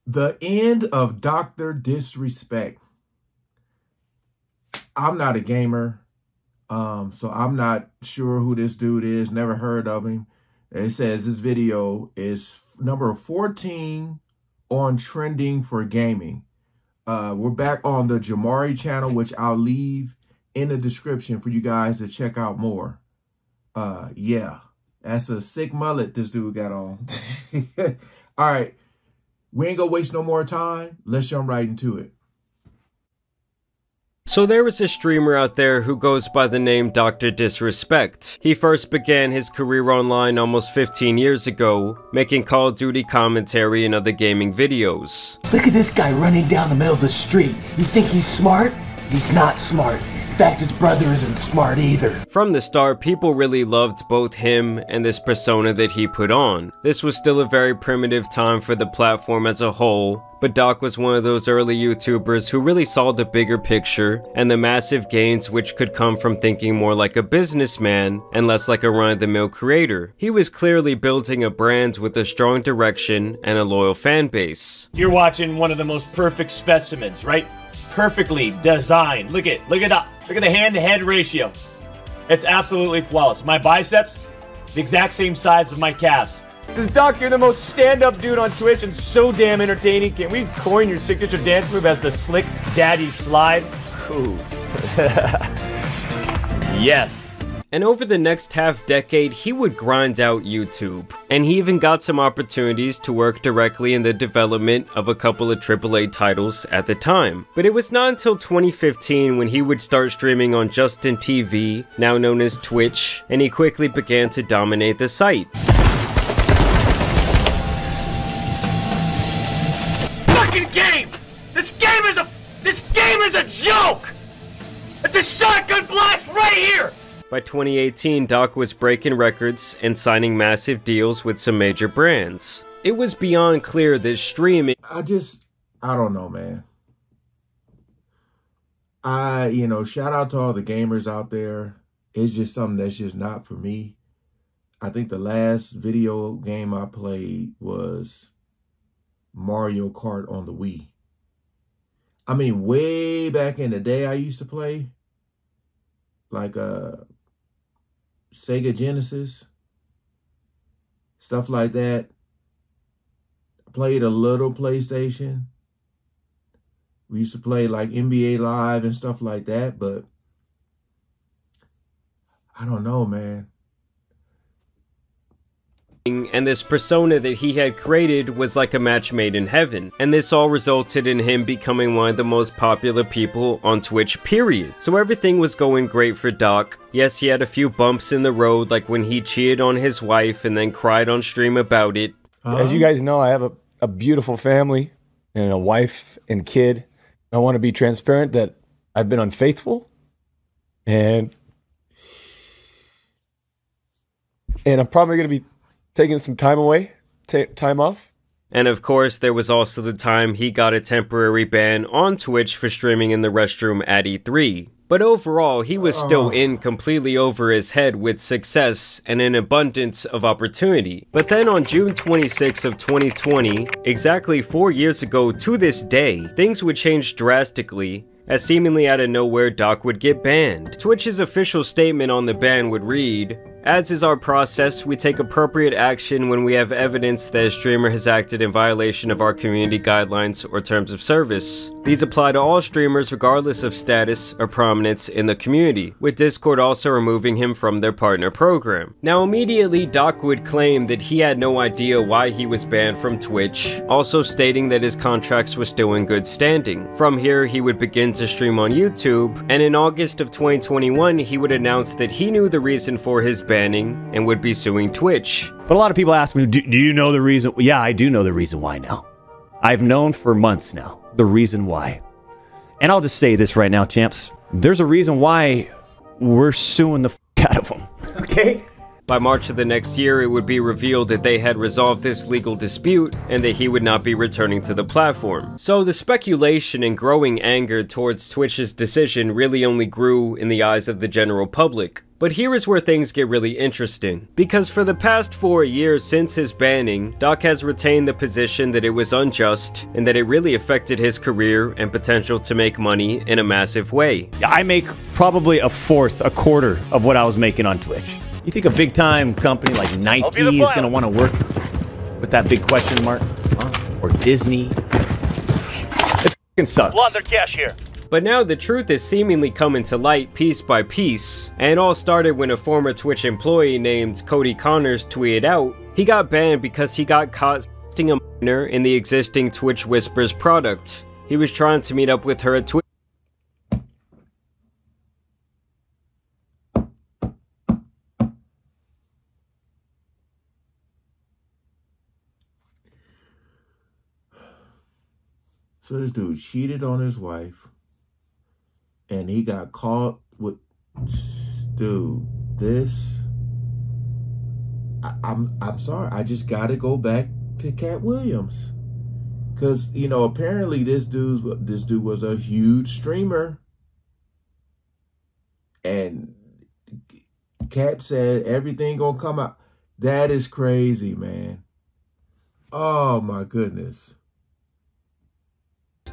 The end of Dr. Disrespect. I'm not a gamer, so I'm not sure who this dude is. Never heard of him. It says this video is number 14 on trending for gaming. We're back on the Jamari channel, which I'll leave in the description for you guys to check out more. Yeah, that's a sick mullet this dude got on. All right, we ain't gonna waste no more time. Let's jump right into it. So there was a streamer out there who goes by the name Dr. Disrespect. He first began his career online almost 15 years ago, making Call of Duty commentary and other gaming videos. Look at this guy running down the middle of the street. You think he's smart? He's not smart. In fact, his brother isn't smart either. From the start, people really loved both him and this persona that he put on. This was still a very primitive time for the platform as a whole, but Doc was one of those early YouTubers who really saw the bigger picture and the massive gains which could come from thinking more like a businessman and less like a run-of-the-mill creator. He was clearly building a brand with a strong direction and a loyal fan base. You're watching one of the most perfect specimens, right? Perfectly designed. Look at the hand-to-head ratio. It's absolutely flawless. My biceps, the exact same size as my calves. Says, Doc, you're the most stand-up dude on Twitch and so damn entertaining. Can we coin your signature dance move as the slick daddy slide? Ooh. Yes. And over the next half-decade, he would grind out YouTube. And he even got some opportunities to work directly in the development of a couple of AAA titles at the time. But it was not until 2015 when he would start streaming on Justin TV, now known as Twitch, and he quickly began to dominate the site. Fucking game! This game is a joke! It's a shotgun blast right here! By 2018, Doc was breaking records and signing massive deals with some major brands. It was beyond clear that streaming... I don't know, man. Shout out to all the gamers out there. It's just something that's just not for me. I think the last video game I played was Mario Kart on the Wii. I mean, way back in the day I used to play, like Sega Genesis, stuff like that. I played a little PlayStation. We used to play like NBA Live and stuff like that, but I don't know, man. And this persona that he had created was like a match made in heaven. And this all resulted in him becoming one of the most popular people on Twitch, period. So everything was going great for Doc. Yes, he had a few bumps in the road, like when he cheated on his wife and then cried on stream about it. As you guys know, I have a beautiful family and a wife and kid. I want to be transparent that I've been unfaithful and I'm probably going to be taking some time away, time off. And of course, there was also the time he got a temporary ban on Twitch for streaming in the restroom at E3. But overall, he was still in completely over his head with success and an abundance of opportunity. But then on June 26th of 2020, exactly 4 years ago to this day, things would change drastically, as seemingly out of nowhere Doc would get banned. Twitch's official statement on the ban would read, "As is our process, we take appropriate action when we have evidence that a streamer has acted in violation of our community guidelines or terms of service. These apply to all streamers regardless of status or prominence in the community, with Discord also removing him from their partner program." Now immediately Doc would claim that he had no idea why he was banned from Twitch, also stating that his contracts were still in good standing. From here he would begin to stream on YouTube, and in August of 2021 he would announce that he knew the reason for his banning and would be suing Twitch. But a lot of people ask me, do you know the reason? Yeah, I do know the reason why now. I've known for months now the reason why. And I'll just say this right now, champs. There's a reason why we're suing the out of them, okay? By March of the next year, it would be revealed that they had resolved this legal dispute and that he would not be returning to the platform. So the speculation and growing anger towards Twitch's decision really only grew in the eyes of the general public. But here is where things get really interesting, because for the past 4 years since his banning, Doc has retained the position that it was unjust and that it really affected his career and potential to make money in a massive way. I make probably a quarter of what I was making on Twitch. You think a big time company like Nike is going to want to work with that big question mark? Or Disney? It fucking sucks. Launder cash here. But now the truth is seemingly coming to light piece by piece, and it all started when a former Twitch employee named Cody Connors tweeted out he got banned because he got caught sexting a minor in the existing Twitch Whispers product. He was trying to meet up with her at Twitch. So this dude cheated on his wife. And he got caught with, dude, this, I'm sorry. I just got to go back to Cat Williams. Because, you know, apparently this dude was a huge streamer. And Cat said everything gonna come out. That is crazy, man. Oh, my goodness.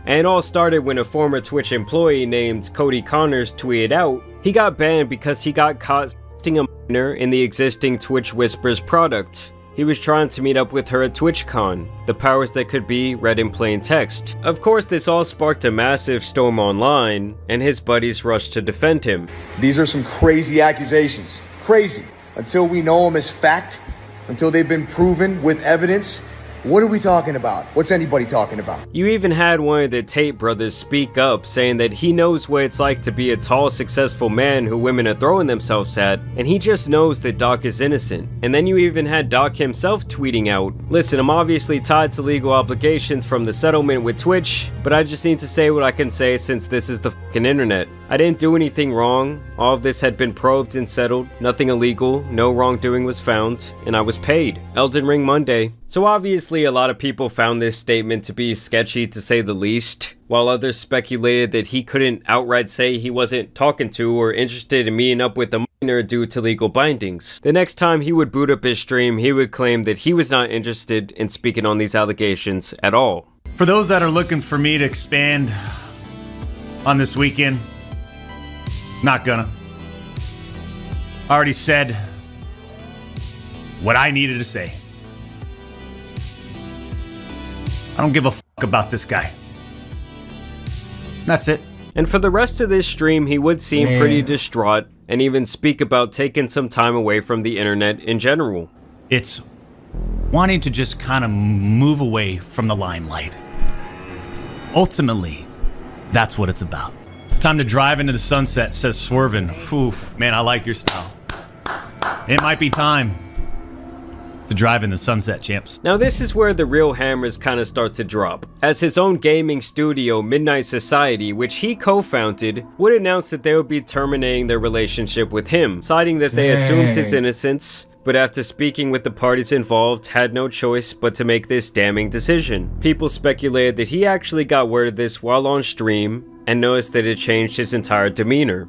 And it all started when a former Twitch employee named Cody Connors tweeted out he got banned because he got caught sexting a minor in the existing Twitch Whispers product. He was trying to meet up with her at TwitchCon, the powers that could be read in plain text. Of course, this all sparked a massive storm online, and his buddies rushed to defend him. These are some crazy accusations. Crazy. Until we know them as fact, until they've been proven with evidence, what are we talking about? What's anybody talking about? You even had one of the Tate brothers speak up, saying that he knows what it's like to be a tall, successful man who women are throwing themselves at, and he just knows that Doc is innocent. And then you even had Doc himself tweeting out, "Listen, I'm obviously tied to legal obligations from the settlement with Twitch, but I just need to say what I can say since this is the fucking internet. I didn't do anything wrong, all of this had been probed and settled, nothing illegal, no wrongdoing was found, and I was paid. Elden Ring Monday." So obviously a lot of people found this statement to be sketchy to say the least, while others speculated that he couldn't outright say he wasn't talking to or interested in meeting up with a minor due to legal bindings. The next time he would boot up his stream, he would claim that he was not interested in speaking on these allegations at all. For those that are looking for me to expand on this weekend, not gonna. I already said what I needed to say. I don't give a fuck about this guy. That's it. And for the rest of this stream, he would seem pretty distraught and even speak about taking some time away from the internet in general. It's wanting to just kind of move away from the limelight. Ultimately, that's what it's about. It's time to drive into the sunset, says Swervin. Whew, man, I like your style. It might be time to drive in the sunset, champs. Now this is where the real hammers kind of start to drop, as his own gaming studio, Midnight Society, which he co-founded, would announce that they would be terminating their relationship with him, citing that they assumed his innocence, but after speaking with the parties involved, had no choice but to make this damning decision. People speculated that he actually got word of this while on stream, and noticed that it changed his entire demeanor.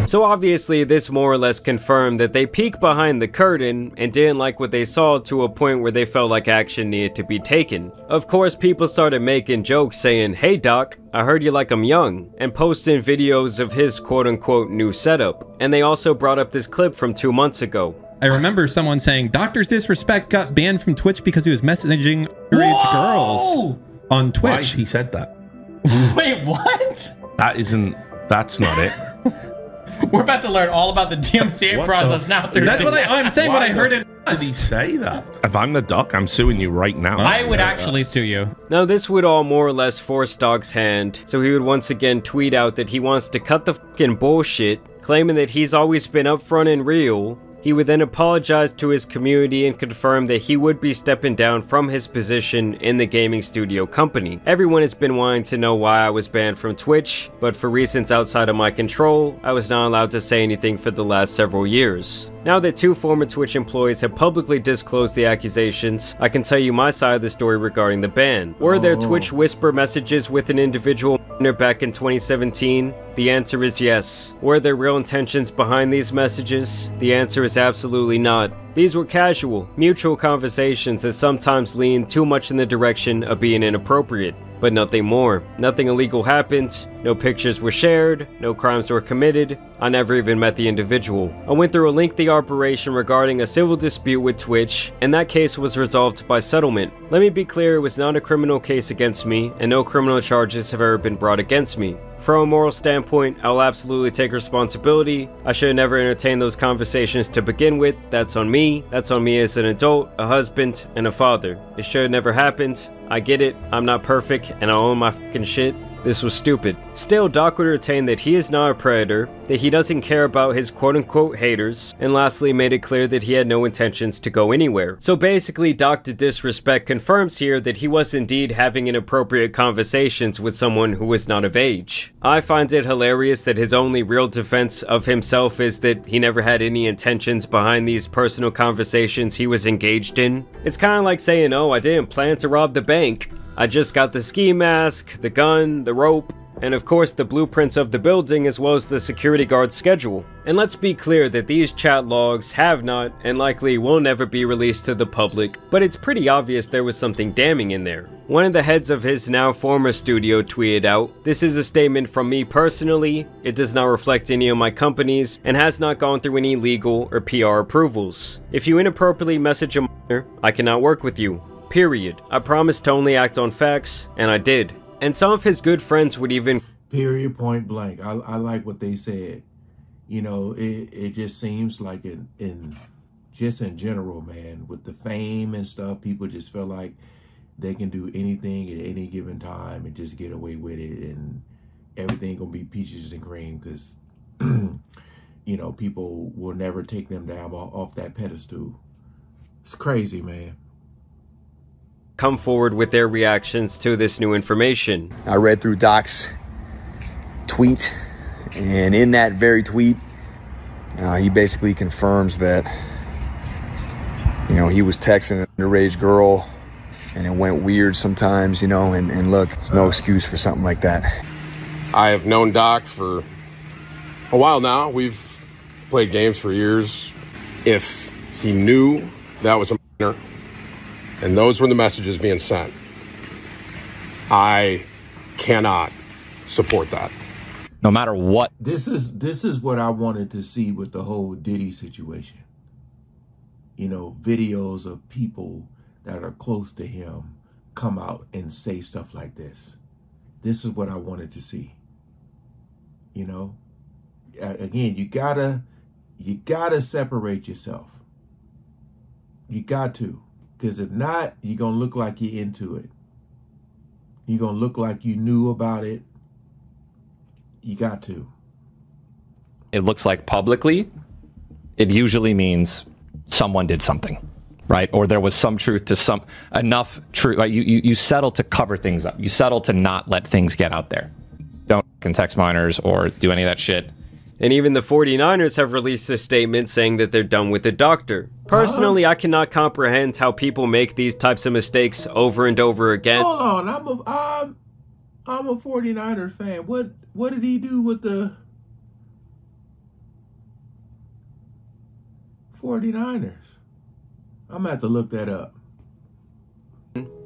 So obviously this more or less confirmed that they peeked behind the curtain and didn't like what they saw to a point where they felt like action needed to be taken. Of course, people started making jokes saying, "Hey Doc, I heard you like 'em young," and posting videos of his quote-unquote new setup. And they also brought up this clip from 2 months ago. I remember someone saying, "Doctor's Disrespect got banned from Twitch because he was messaging underage girls on Twitch." Why he said that? Wait, what? That's not it. We're about to learn all about the DMCA process now. That's what I'm saying. What I heard it. Did he say that? If I'm the doc, I'm suing you right now. I would actually sue you. Now this would all more or less force Doc's hand, so he would once again tweet out that he wants to cut the fucking bullshit, claiming that he's always been upfront and real, He would then apologize to his community and confirm that he would be stepping down from his position in the gaming studio company. Everyone has been wanting to know why I was banned from Twitch, but for reasons outside of my control, I was not allowed to say anything for the last several years. Now that 2 former Twitch employees have publicly disclosed the accusations, I can tell you my side of the story regarding the ban. Were there Twitch whisper messages with an individual back in 2017? The answer is yes. Were there real intentions behind these messages? The answer is absolutely not. These were casual, mutual conversations that sometimes lean too much in the direction of being inappropriate, but nothing more. Nothing illegal happened, no pictures were shared, no crimes were committed, I never even met the individual. I went through a lengthy operation regarding a civil dispute with Twitch, and that case was resolved by settlement. Let me be clear, it was not a criminal case against me, and no criminal charges have ever been brought against me. From a moral standpoint, I'll absolutely take responsibility. I should have never entertained those conversations to begin with. That's on me. That's on me as an adult, a husband, and a father. It should have never happened. I get it. I'm not perfect, and I own my fucking shit. This was stupid. Still, Doc would retain that he is not a predator, that he doesn't care about his quote-unquote haters, and lastly made it clear that he had no intentions to go anywhere. So basically, Dr. Disrespect confirms here that he was indeed having inappropriate conversations with someone who was not of age. I find it hilarious that his only real defense of himself is that he never had any intentions behind these personal conversations he was engaged in. It's kind of like saying, oh, I didn't plan to rob the bank. I just got the ski mask, the gun, the rope, and of course the blueprints of the building as well as the security guard's schedule. And let's be clear that these chat logs have not and likely will never be released to the public, but it's pretty obvious there was something damning in there. One of the heads of his now former studio tweeted out, "This is a statement from me personally, it does not reflect any of my companies, and has not gone through any legal or PR approvals. If you inappropriately message a minor, I cannot work with you. Period. I promised to only act on facts, and I did." And some of his good friends would even... Period, point blank. I like what they said. You know, it just seems like in general, man, with the fame and stuff, people just feel like they can do anything at any given time and just get away with it, and everything gonna be peaches and cream because, you know, people will never take them down off that pedestal. It's crazy, man. Come forward with their reactions to this new information. I read through Doc's tweet, and in that very tweet, he basically confirms that, you know, he was texting an underage girl and it went weird sometimes, you know, and look, there's no excuse for something like that. I have known Doc for a while now. We've played games for years. If he knew that was a minor, and those were the messages being sent, I cannot support that. No matter what. This is what I wanted to see with the whole Diddy situation. You know, videos of people that are close to him come out and say stuff like this. This is what I wanted to see. You know, again, you gotta separate yourself. You got to. Because if not, you're going to look like you're into it. You're going to look like you knew about it. You got to. It looks like publicly, it usually means someone did something, right? Or there was some truth to enough truth. Right? You settle to cover things up. You settle to not let things get out there. Don't text minors or do any of that shit. And even the 49ers have released a statement saying that they're done with the doctor. Personally, I cannot comprehend how people make these types of mistakes over and over again. Hold on, I'm a 49ers fan. What did he do with the 49ers? I'm gonna have to look that up.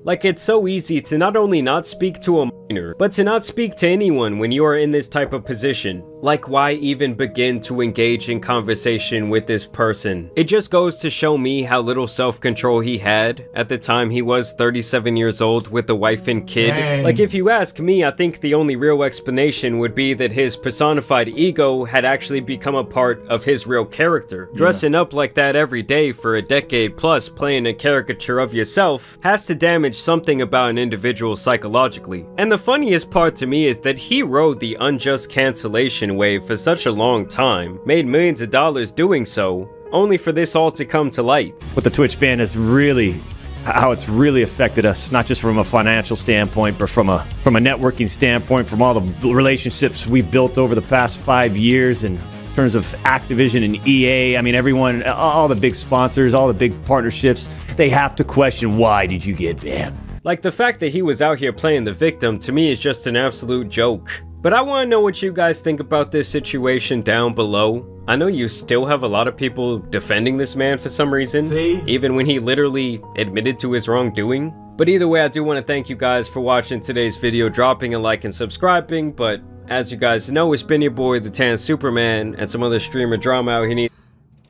Like, it's so easy to not only not speak to a minor, but to not speak to anyone when you are in this type of position. Like, why even begin to engage in conversation with this person? It just goes to show me how little self-control he had at the time he was 37 years old with a wife and kid. Dang. Like, if you ask me, I think the only real explanation would be that his personified ego had actually become a part of his real character. Yeah. Dressing up like that every day for a decade plus playing a caricature of yourself has to damage something about an individual psychologically. And the funniest part to me is that he rode the unjust cancellation wave for such a long time, made millions of dollars doing so, only for this all to come to light. What the Twitch ban is really, how it's really affected us, not just from a financial standpoint, but from a networking standpoint, from all the relationships we've built over the past 5 years in terms of Activision and EA. I mean, everyone, all the big sponsors, all the big partnerships, they have to question, why did you get banned? Like, the fact that he was out here playing the victim, to me, is just an absolute joke. But I want to know what you guys think about this situation down below. I know you still have a lot of people defending this man for some reason, even when he literally admitted to his wrongdoing. But either way, I do want to thank you guys for watching today's video, dropping a like and subscribing. But as you guys know, it's been your boy, the Tan Superman, and some other streamer drama out here.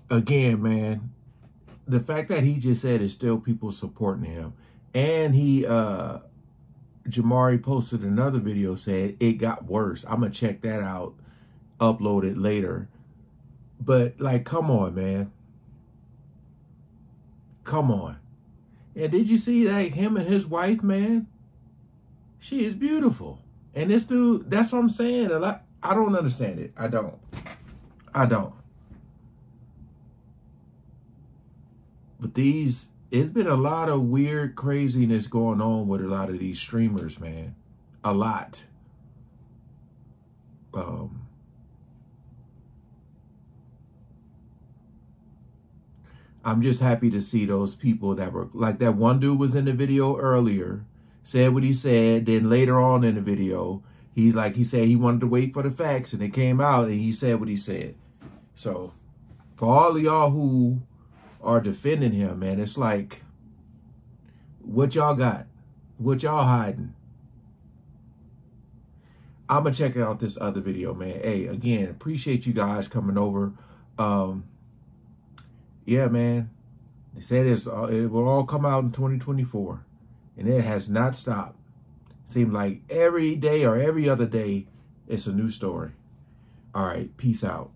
Again, man, the fact that he just said is still people supporting him. And he, Jamari posted another video, said it got worse. I'm going to check that out, upload it later. But, like, come on, man. Come on. And did you see that him and his wife, man? She is beautiful. And this dude, that's what I'm saying. I don't understand it. I don't. But it's been a lot of weird craziness going on with a lot of these streamers, man. A lot. I'm just happy to see those people that were, like that one dude was in the video earlier, said what he said, then later on in the video, he said he wanted to wait for the facts, and it came out, and he said what he said. So, for all of y'all who are defending him, man, it's like, what y'all got? What y'all hiding? I'm going to check out this other video, man. Hey, again, appreciate you guys coming over. Yeah, man, they said it will all come out in 2024, and it has not stopped. Seems like every day or every other day, it's a new story. All right, peace out.